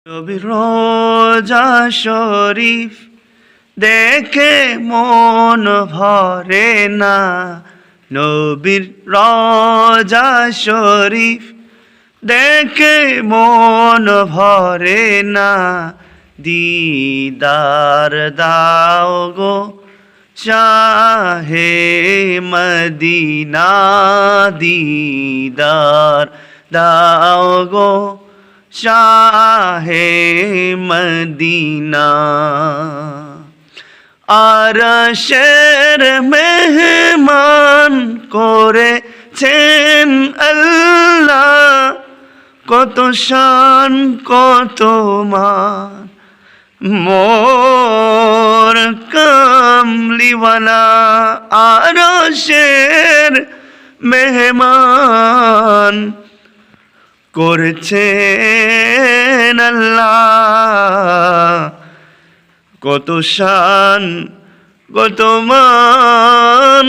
নবীর রোজা শরীফ দেখে মন ভরে না, নবীর রোজা শরীফ দেখে মন ভরে না। দিদার দাও গো শাহে মদিনা, দিদার দাও গো শাহে মদিনা। আরশের মেহমান করেছেন আল্লাহ, কত শান কত মান। মোর কামলিওয়ালা আরশের মেহমান করেছেন আল্লাহ, কত শান কত মান।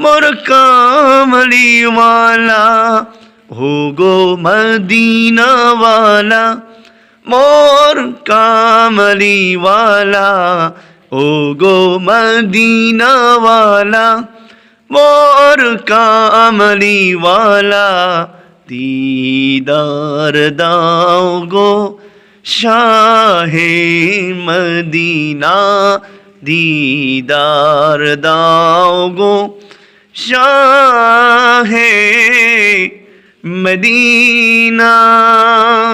মোর কামলিওয়ালা হো গো মদিনাওয়ালা, মোর কামলিওয়ালা ও গো মদিনাওয়ালা, মোর কামলিওয়ালা। দিদার দাও গো শাহে মদিনা, দিদার দাও গো শাহে মদিনা।